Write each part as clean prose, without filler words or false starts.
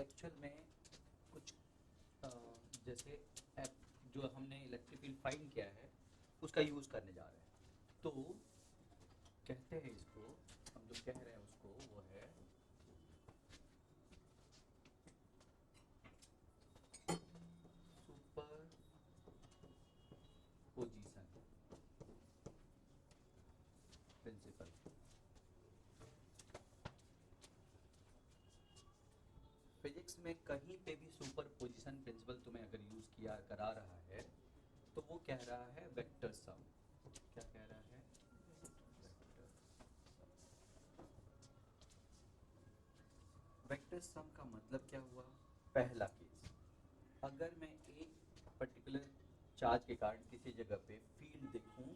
Actual में कुछ जैसे जो हमने इलेक्ट्रिक फील्ड फाइंड किया है उसका यूज़ करने जा रहे हैं। तो कहते हैं इसको, हम जो कह रहे हैं उसको वो है सुपर पोजीशन प्रिंसिपल। फिजिक्स में कहीं पे भी सुपर पोजीशन प्रिंसिपल तुम्हें अगर यूज़ किया करा रहा है तो वो कह रहा है वेक्टर सम। क्या कह रहा है? Vector sum. वेक्टर सम का मतलब क्या हुआ? पहला केस, अगर मैं एक पर्टिकुलर चार्ज के कारण किसी जगह पे फील्ड देखूं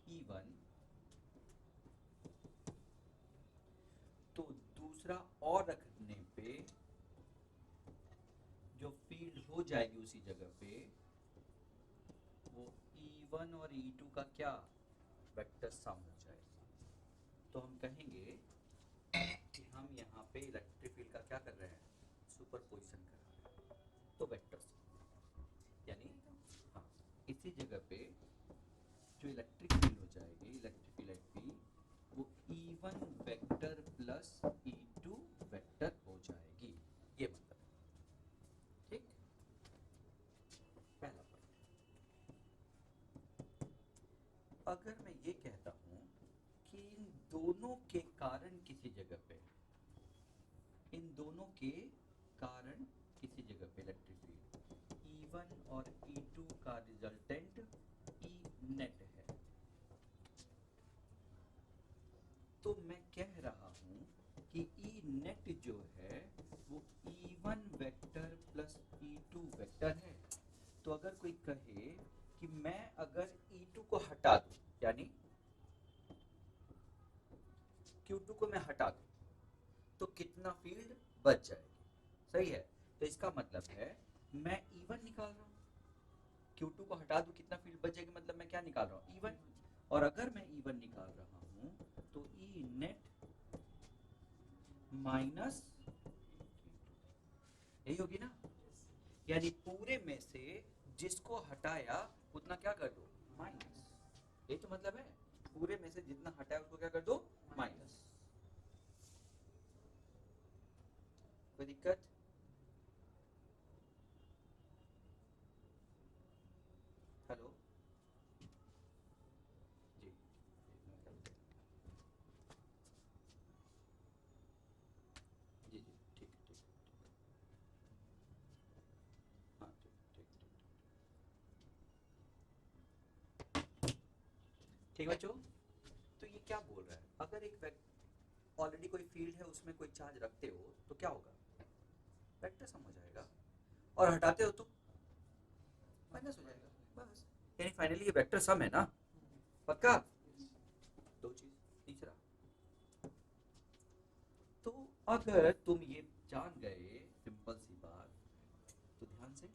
E1, तो दूसरा और रखने पे जो फील्ड हो जाएगी उसी जगह पे वो E1 और E2 का क्या वेक्टर सम हो जाएगा। तो हम कहेंगे कि हम यहाँ पे इलेक्ट्रिक फील्ड का क्या कर रहे हैं? सुपरपोजिशन कर रहे हैं। तो वेक्टर सम यानी हाँ, इसी जगह पे जो इलेक्ट्रिक फील्ड हो जाएगी, इलेक्ट्रिक फील्ड पी, वो E1 vector plus E2 vector हो जाएगी। ये मतलब है, ठीक। पहला पॉइंट। अगर मैं ये कहता हूं कि इन दोनों के कारण किसी जगह पे, इन दोनों के कारण किसी जगह पे इलेक्ट्रिक फील्ड E1 और E2 का रिजल्टेंट E नेट है, तो मैं कह रहा हूं कि E नेट जो है वो E1 vector plus E2 vector है। तो अगर कोई कहे कि मैं अगर E2 को हटा दूं, यानी Q2 को मैं हटा दूं, तो कितना फील्ड बच जाएगी? सही है। तो इसका मतलब है मैं E1 निकाल रहा हूं, Q2 को हटा दूं कितना फील्ड बचेगा, मतलब मैं क्या निकाल रहा हूं? E1। और अगर मैं E1 निकाल रहा हूं तो E नेट माइनस यही होगी ना। यानी पूरे में से जिसको हटाया उतना क्या कर दो? माइनस। यही तो मतलब है, पूरे में से जितना हटाया उसको क्या कर दो? माइनस। कोई दिक्कत? हेलो जी। जी जी, ठीक ठीक। हाँ ठीक ठीक ठीक। ठीक बच्चों, तो ये क्या बोल रहा है? अगर एक ऑलरेडी कोई फील्ड है उसमें कोई चार्ज रखते हो तो क्या होगा? वेक्टर सम हो जाएगा। और हटाते हो तो माइनस हो जाएगा, बस। यानी फाइनली ये वेक्टर सम है ना? पक्का? दो चीज। तीसरा, तो अगर तुम ये जान गए सिंपल सी बात, तो ध्यान से,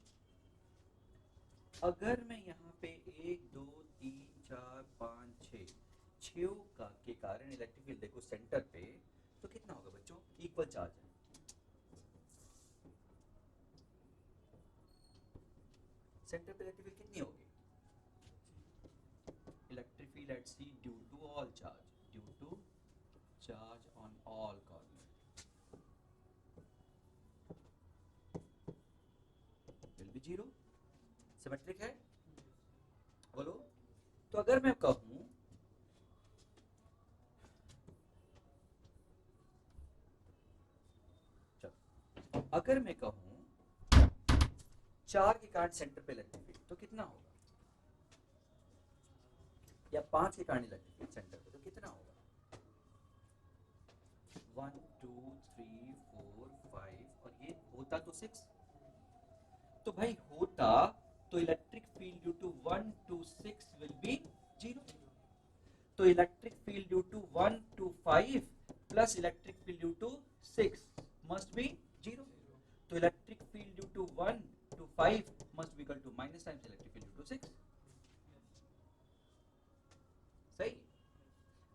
अगर मैं यहाँ पे 1 2 3 4 5 6 का के कारण इलेक्ट्रिक फील्ड देखो सेंटर पे, तो कितना होगा बच्चों? इक्वल चार्ज है। सेंटर पे इलेक्ट्रिक फील्ड कितनी होगी? Electric field at C due to all charge, due to charge on all coordinate will be zero. Symmetric है? बोलो। तो अगर मैं कहूं, चलो अगर मैं कहूं 4 के कारण सेंटर पे इलेक्ट्रिक फील्ड तो कितना होगा? या 5 के कारण इलेक्ट्रिक फील्ड सेंटर पे तो कितना होगा? 1 2 3 4 5, और ये होता तो 6। तो भाई होता तो electric field due to 1 to 6 will be zero. तो electric field due to 1 to 5 plus electric field due to 6 must be zero. तो electric field due to 1 to 5 must be equal to minus times electric field due to 6। सही।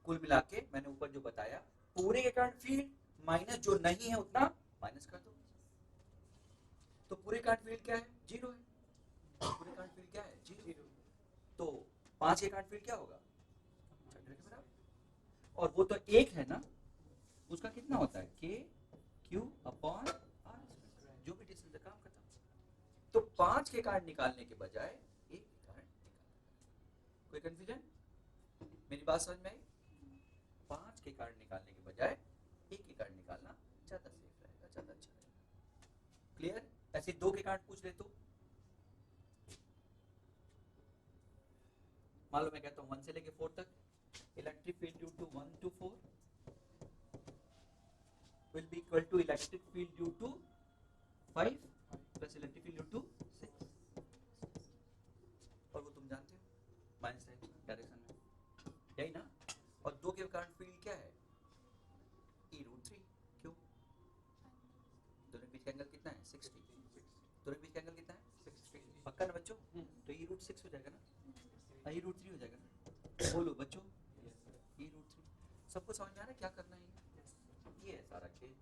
कुल मिला के मैंने ऊपर जो बताया, पूरे के कारण फील्ड माइनस जो नहीं है उतना माइनस कर दो। तो पूरे करंट फील्ड क्या है? जीरो है। पूरे करंट फील्ड क्या है? जीरो। तो 5 के करंट फील्ड क्या होगा? 6 के बराबर। और वो तो एक है ना, उसका कितना होता है? के क्यू अपॉन आर, जो भी डिस्टेंस है, काम खत्म। तो 5 के कारण निकालने के बजाय एक के कारण निकालना। कोई कंफ्यूजन? मेरी बात समझ में आई? 5 के कारण निकालने के बजाय एक के कारण निकालना ज्यादा सेफ रहेगा, ज्यादा अच्छा रहेगा। क्लियर? ऐसे 2 के कारण पूछ ले तो मान लो मैं कहता हूँ 1 से लेके 4 तक electric field due to 1 to 4 will be equal to electric field due to 5 plus electric field due to 6, और वो तुम जानते हो माइनस है डायरेक्शन में, यही ना। और 2 के कारण फील्ड क्या है? e√3। क्यों? दोनों के बीच का एंगल कितना है? 60। दोनों के बीच का एंगल कितना है? 60। पक्का ना बच्चों? तो e√6 हो जाएगा ना, e√3 हो जाएगा ना। बोलो बच्चों, e√3। सबको समझ में आ रहा है क्या करना है? ये है सारा खेल।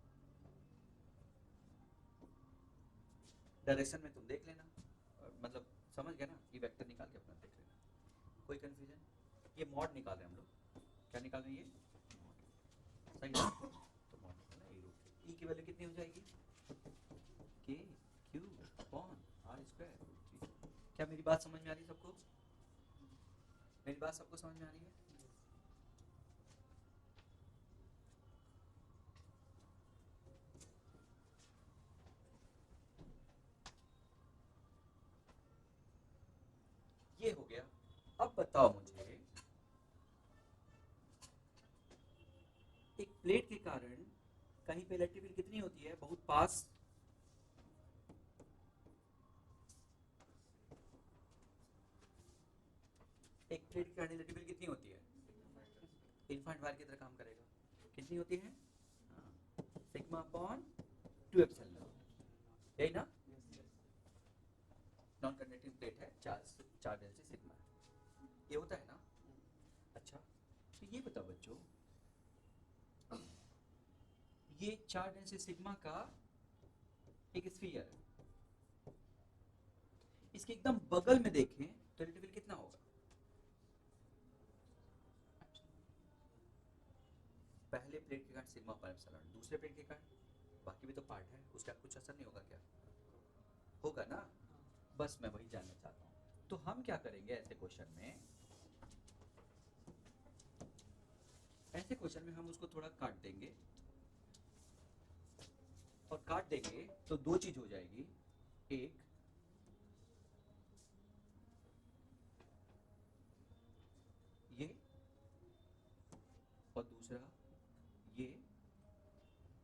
डायरेक्शन में तुम देख लेना, मतलब समझ गए ना, ये वेक्टर निकाल के अपना देख लेना। कोई कंफ्यूजन? ये मॉड निकाल रहे हैं हम लोग। क्या निकाल रहे हैं? ये सही ना? तो मॉड निकालना e√3। ई की वैल्यू कितनी हो जाएगी? के क्यू अपॉन आर स्क्वायर। क्या मेरी बात समझ में आ रही है सबको? मेरी बात सबको समझ में आ रही है? ये हो गया। अब बताओ मुझे, एक प्लेट के कारण कहीं पे इलेक्ट्रिक फील्ड कितनी होती है? बहुत पास। एक प्लेट के कारण इलेक्ट्रिक फील्ड कितनी होती है? इनफाइनाइट वायर की तरह काम करेगा। कितनी होती है? सिग्मा अपॉन 2 एप्सिलॉन नॉट, यही ना। नॉन कंडक्टिंग प्लेट है, चार्ज डेंसिटी सिग्मा है, ये होता है ना। अच्छा, तो ये बताओ बच्चों, ये चार्ज डेंसिटी सिग्मा का एक स्फीयर है, इसके एकदम बगल में देखें तो इलेक्ट्रिक फील्ड कितना होगा? पहले प्लेट के कारण सिग्मा अपॉन एप्सिलॉन, दूसरे प्लेट के कारण बाकी भी तो पार्ट है, उसका कुछ असर नहीं होगा क्या? होगा ना। बस मैं वही जानना चाहता हूँ। तो हम क्या करेंगे ऐसे क्वेश्चन में, ऐसे क्वेश्चन में हम उसको थोड़ा काट देंगे, और काट देंगे तो दो चीज हो जाएगी। एक, ये, और दूसरा ये,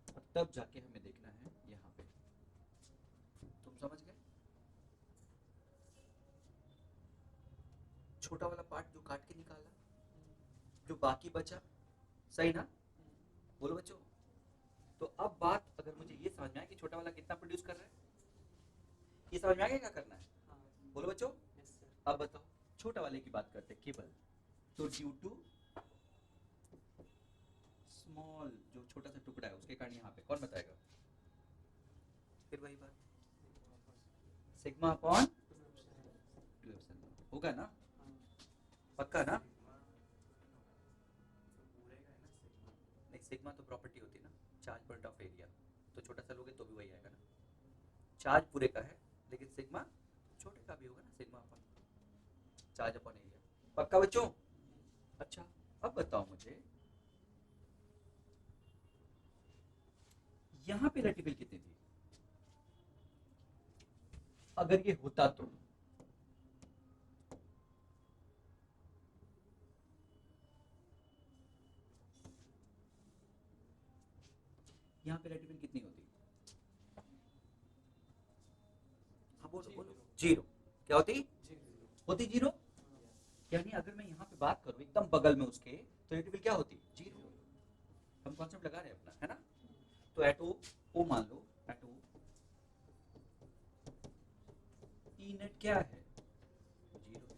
और तब जाके हमें देखना है यहाँ पे। तुम समझ गए? छोटा वाला पार्ट जो काट के निकाला, जो बाकी बचा, सही ना? बोलो बच्चों। तो अब बात, अगर मुझे ये समझ में आए कि छोटा वाला कितना प्रोड्यूस कर रहा है, ये समझ में आ गया क्या करना है? बोलो बच्चों। अब बताओ, छोटा वाले की बात करते हैं केवल। तो ड्यू टू स्मॉल, जो छोटा सा टुकड़ा है उसके कारण यहाँ पे कौन बताएगा? फिर वही बात, सिग्मा अपॉन 2 एप्सिलॉन होगा ना। पक्का ना? नहीं, सिग्मा तो प्रॉपर्टी होती है ना, चार्ज पॉइंट ऑफ एरिया। तो छोटा सा लोगे तो भी वही आएगा ना। चार्ज पूरे का है लेकिन सिग्मा छोटे का भी होगा ना, sigma upon charge upon area. पक्का बच्चों? अच्छा, अब बताओ मुझे, यहाँ पे इलेक्ट्रिक फील्ड कितनी थी अगर ये होता तो? यहाँ पे इलेक्ट्रिक फील्ड कितनी होती? हाँ बोलो बोलो। जीरो। क्या होती? होती जीरो। यानी अगर मैं यहाँ पे बात करूँ एकदम बगल में उसके, तो इलेक्ट्रिक फील्ड क्या होती? जीरो। हम कॉन्सेप्ट लगा रहे हैं अपना, है ना। तो एट ओ मान लो, एट ओ ई नेट क्या है? जीरो।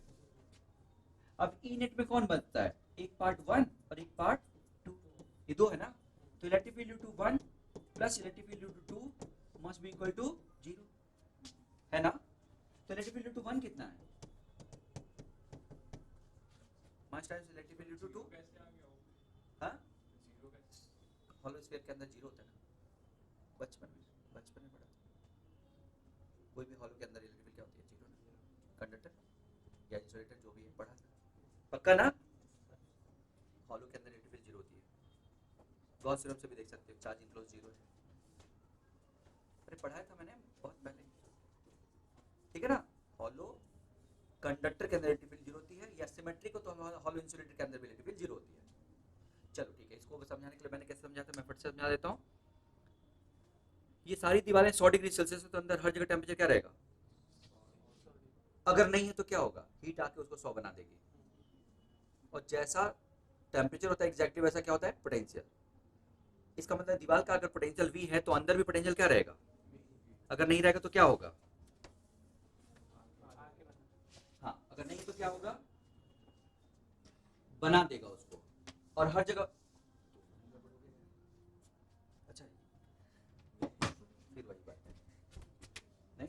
अब ई नेट में कौन बचता है? एक पार्ट 1 और एक पार्ट 2, ये दो है ना। तो electric field due to 1 plus electric field due to 2 must be equal to 0। है ना? तो इलेक्ट्रिक फील्ड 1 कितना है? Mass times electric field 2। हाँ, हॉलो स्फीयर के अंदर जीरो होता है ना, बचपन में पढ़ा था। कोई भी हॉलो के अंदर इलेक्ट्रिक फील्ड क्या होती है? जीरो ना। कंडक्टर या इंसुलेटर जो भी है पढ़ा था, पक्का ना? हॉलो के अंदर इलेक्ट्रिक फील्ड जीरो होती है। गॉस थ्योरम से भी देख सकते हो, चार्ज इनक्लोज जीरो है। अरे पढ़ाया था मैंने बहुत पहले, ठीक है ना? हॉलो कंडक्टर के अंदर इलेक्ट्रिक फील्ड जीरो होती है, या सिमेट्रिक हो तो हॉलो इंसुलेटर के अंदर भी इलेक्ट्रिक फील्ड जीरो होती है। चलो ठीक है, इसको समझाने के लिए मैंने कैसे समझाया था, मैं फिर से समझा देता हूँ। ये सारी दीवारें 100 डिग्री सेल्सियस है, तो अंदर हर जगह टेम्परेचर क्या रहेगा? अगर नहीं है तो क्या होगा? हीट आके उसको 100 बना देगी। और जैसा टेम्परेचर होता है एग्जैक्टली वैसा क्या होता है? पोटेंशियल। इसका मतलब दीवार का अगर पोटेंशियल V है तो अंदर भी पोटेंशियल क्या रहेगा? अगर नहीं रहेगा तो क्या होगा? हाँ, अगर नहीं तो क्या होगा? बना देगा उसको। और हर जगह अच्छा, फिर वही बात है नहीं।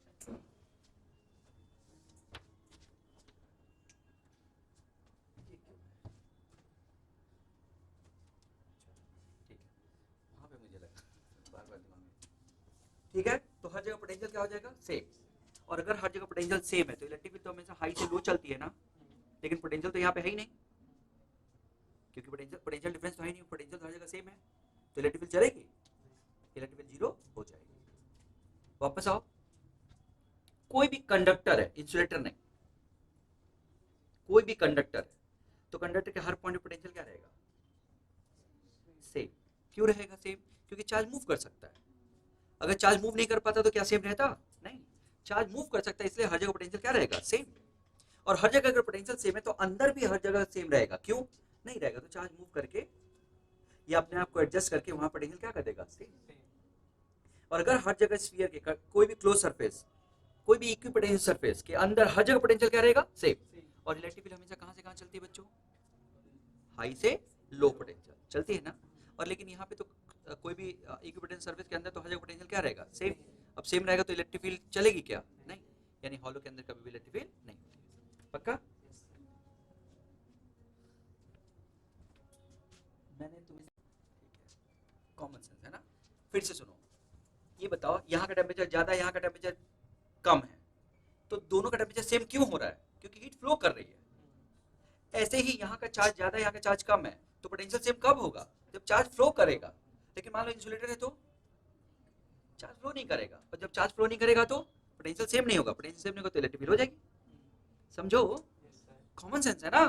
ये क्यों है? ठीक है, वहां पे मुझे लगा बार बार दिमाग में। ठीक है, तो हर जगह पोटेंशियल क्या हो जाएगा? सेम। और अगर हर जगह पोटेंशियल सेम है तो इलेक्ट्रिक फील्ड तो हमेशा हाई से लो चलती है ना, लेकिन पोटेंशियल तो यहाँ पे है ही नहीं, क्योंकि पोटेंशियल डिफरेंस तो है नहीं, पोटेंशियल तो हर जगह सेम है, तो इलेक्ट्रिक फील्ड चलेगी? इलेक्ट्रिक फील्ड जीरो हो जाएगी। वापस आओ, कोई भी कंडक्टर है, इंसुलेटर नहीं, कोई भी कंडक्टर है, तो कंडक्टर के हर पॉइंट पे पोटेंशियल क्या रहेगा? सेम। क्यों रहेगा सेम? क्योंकि चार्ज मूव कर सकता है। अगर चार्ज मूव नहीं कर पाता तो क्या सेम रहता? नहीं, चार्ज मूव कर सकता है, इसलिए हर जगह पोटेंशियल क्या रहेगा? सेम। और हर जगह अगर पोटेंशियल सेम है तो अंदर भी हर जगह सेम रहेगा। क्यों नहीं रहेगा? तो चार्ज मूव करके या अपने आप को एडजस्ट करके वहां पोटेंशियल क्या कर देगा? सेम। और अगर हर जगह स्फीयर के कोई भी क्लोज सरफेस, कोई भी इक्विपोटेंशियल सरफेस के अंदर हर जगह पोटेंशियल क्या रहेगा? सेम। और इलेक्ट्रिक फील्ड हमेशा कहां से कहां चलती है बच्चों? हाई से लो पोटेंशियल चलती है ना। और लेकिन यहाँ पे तो कोई भी इक्विपोटेंशियल सरफेस के अंदर तो हर जगह पोटेंशियल क्या रहेगा? सेम। अब सेम रहेगा तो इलेक्ट्रिक फील्ड चलेगी क्या? नहीं, यानी हॉलो के अंदर कभी भी इलेक्ट्रिक फील्ड नहीं होती। पक्का? मैंने तुम्हें ठीक है, कॉमन सेंस है ना। फिर से सुनो, ये बताओ, यहाँ का टेम्परेचर ज्यादा है, यहाँ का टेम्परेचर कम है, तो दोनों का टेम्परेचर सेम क्यों हो रहा है? क्योंकि हीट फ्लो कर रही है। ऐसे ही यहाँ का चार्ज ज्यादा है, यहाँ का चार्ज कम है, तो पोटेंशियल सेम कब होगा? जब चार्ज फ्लो करेगा। लेकिन मान लो इंसुलेटर है तो चार्ज फ्लो नहीं करेगा, और जब चार्ज फ्लो नहीं करेगा तो पोटेंशियल सेम नहीं होगा, पोटेंशियल सेम नहीं होगा तो इलेक्ट्रिक फील्ड हो जाएगी। समझो, कॉमन सेंस है ना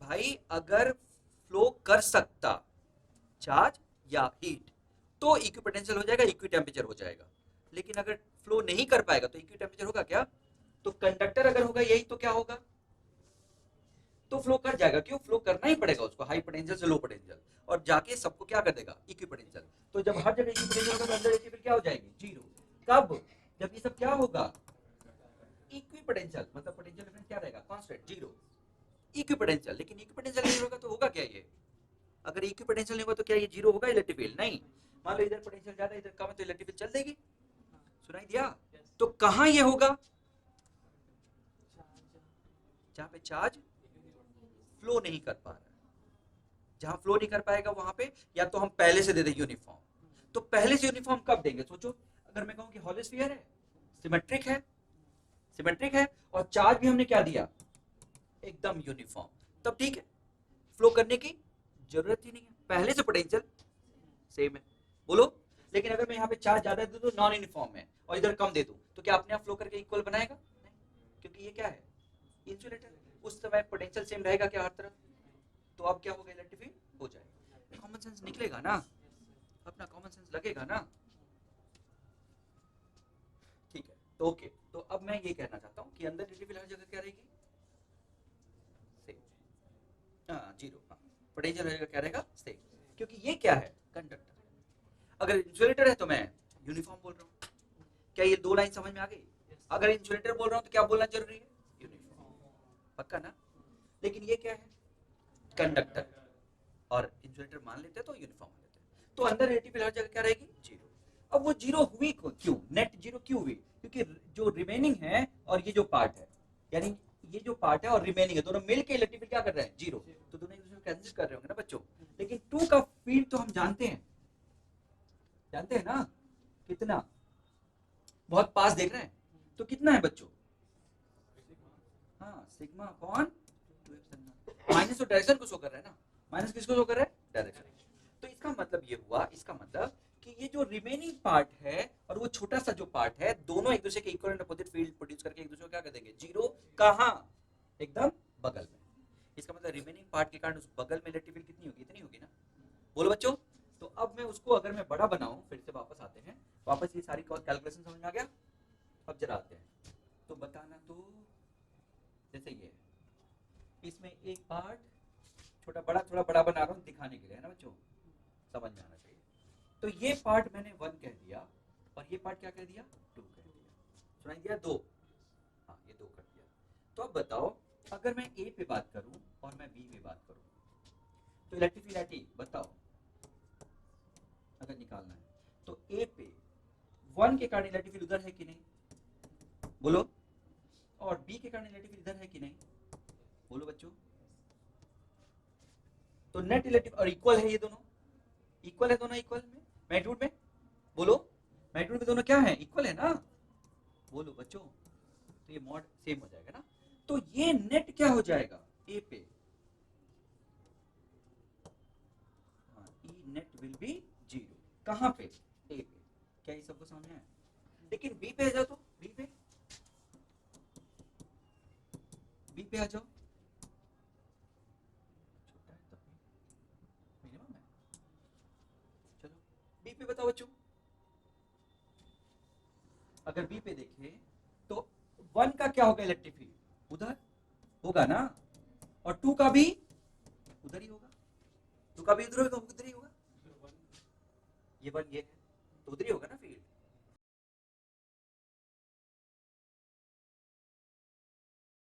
भाई। अगर फ्लो कर सकता चार्ज या हीट तो इक्वी पोटेंशियल हो जाएगा, इक्वी टेम्परेचर हो जाएगा। लेकिन अगर फ्लो नहीं कर पाएगा तो इक्वी टेम्परेचर होगा क्या? तो कंडक्टर अगर होगा यही तो क्या होगा? तो फ्लो कर जाएगा। क्यों? फ्लो करना ही पड़ेगा उसको, हाई पोटेंशियल से लो पोटेंशियल, और जाके सबको क्या कर देगा? Equi potential. तो जब हर जगह इक्वी पोटेंशियल होगा तो अंदर इक्वी क्या हो जाएगी? जीरो। कब? जब ये सब क्या होगा? इक्वी पोटेंशियल, मतलब पोटेंशियल डिफरेंस क्या रहेगा? Constant, zero. Equi potential. लेकिन इक्वी पोटेंशियल नहीं होगा तो होगा क्या ये? अगर इक्वी पोटेंशियल नहीं होगा तो क्या ये जीरो होगा इलेक्ट्रिक फील्ड? नहीं। मान लो इधर पोटेंशियल ज्यादा इधर कम है तो इलेक्ट्रिक फील्ड चल देगी। सुनाई दिया? तो कहां ये होगा? जहां पे चार्ज फ्लो नहीं कर पा रहा है। जहां फ्लो नहीं कर पाएगा वहां पे या तो हम पहले से दे दें यूनिफॉर्म। तो पहले से यूनिफॉर्म कब देंगे? सोचो, अगर मैं कहूं कि हॉलो स्फीयर है, सिमेट्रिक है, सिमेट्रिक है, और चार्ज भी हमने क्या दिया? एकदम यूनिफॉर्म, तब ठीक है, फ्लो करने की जरूरत ही नहीं है, पहले से पोटेंशियल सेम है। बोलो। लेकिन अगर मैं यहाँ पे चार्ज ज्यादा दे दूं, नॉन यूनिफॉर्म है, और इधर कम दे दूं, तो क्या अपने आप फ्लो करके इक्वल बनाएगा? नहीं, क्योंकि ये क्या है? इंसुलेटर। उस समय पोटेंशियल सेम रहेगा क्या हर तरफ? तो अब क्या होगा? इलेक्ट्रिक फील्ड हो जाएगा। कॉमन सेंस निकलेगा ना, अपना कॉमन सेंस लगेगा ना। ठीक है, तो ओके, तो अब मैं ये कहना चाहता हूँ कि अंदर इलेक्ट्रिक फील्ड हर जगह क्या रहेगी? सेम। हाँ, जीरो। हाँ, पोटेंशियल हर जगह क्या रहेगा? सेम। क्योंकि ये क्या है? कंडक्टर। अगर इंसुलेटर है तो मैं यूनिफॉर्म बोल रहा हूँ। क्या ये दो लाइन समझ में आ गई? अगर इंसुलेटर बोल रहा हूँ तो क्या बोलना जरूरी है? यूनिफॉर्म। पक्का ना? लेकिन ये क्या है? कंडक्टर। और इंसुलेटर मान लेते हैं तो यूनिफॉर्म मान लेते हैं, तो अंदर इलेक्ट्रिक फील्ड हर जगह क्या रहेगी? जीरो। अब वो जीरो हुई क्यों, नेट जीरो क्यों हुई, क्योंकि जो रिमेनिंग है और ये जो पार्ट है, यानी ये जो पार्ट है और रिमेनिंग है, दोनों मिलके इलेक्ट्रिक फील्ड क्या कर रहे हैं, जीरो, तो दोनों एक दूसरे को कैंसिल कर रहे होंगे ना बच्चों। लेकिन 2 का फील्ड तो हम जानते हैं ना, कितना, बहुत पास देख रहे हैं, तो कितना है बच्चों, हाँ सिग्मा अपॉन 2 माइनस तो डायरेक्शन को शो कर रहा है ना, माइनस किसको शो कर रहा है, डायरेक्शन। तो इसका मतलब ये हुआ, इसका मतलब कि ये जो रिमेनिंग पार्ट है और वो छोटा सा जो पार्ट है, दोनों एक दूसरे के equal and opposite field produce करके एक दूसरे को क्या कर देंगे, जीरो, कहां, एकदम बगल में। इसका मतलब रिमेनिंग पार्ट के कारण उस बगल में इलेक्ट्रिक फील्ड कितनी होगी, इतनी होगी ना, बोलो बच्चों। तो अब मैं उसको अगर मैं बड़ा बनाऊं, फिर से वापस आते हैं, वापस ये सारी कैलकुलेशन समझ में आ गया। अब जरा आते हैं, तो बताना तो जैसे ये इसमें एक पार्ट छोटा बड़ा, थोड़ा बड़ा बना रहा हूँ दिखाने के लिए, है ना बच्चों, समझ में आना चाहिए। तो ये पार्ट मैंने 1 कह दिया और ये पार्ट क्या कह दिया, 2 कह दिया, सुनाई दिया 2, हाँ ये 2 कर दिया। तो अब बताओ, अगर मैं ए पे बात करूं और मैं बी पे बात करूं, तो इलेक्ट्रिसिटी बताओ, अगर निकालना है तो ए पे 1 के कारण इलेक्ट्रिक फील्ड उधर है कि नहीं, बोलो, और बी के कारण इलेक्ट्रिक फील्ड इधर है कि नहीं, बोलो बच्चों। तो नेट इलेक्ट्रिक और इक्वल है, ये दोनों इक्वल है, दोनों इक्वल में मैग्नीट्यूड में, बोलो मैग्नीट्यूड में दोनों क्या है, इक्वल है ना, बोलो बच्चों। तो ये मॉड सेम हो जाएगा ना, तो ये नेट क्या हो जाएगा ए पे, E net will be zero, कहां पे, ए पे। क्या ये सबको समझ में आया, लेकिन बी पे आ जाओ, तो बी पे आ जाओ, छोटा है तब भी मिनिमम है, चलो बी पे बताओ बच्चों। अगर बी पे देखें तो 1 का क्या होगा, इलेक्ट्रिक फील्ड उधर होगा ना, और 2 का भी उधर ही होगा, 2 का भी उधर ही होगा, ये 1 ये है तो उधर ही होगा ना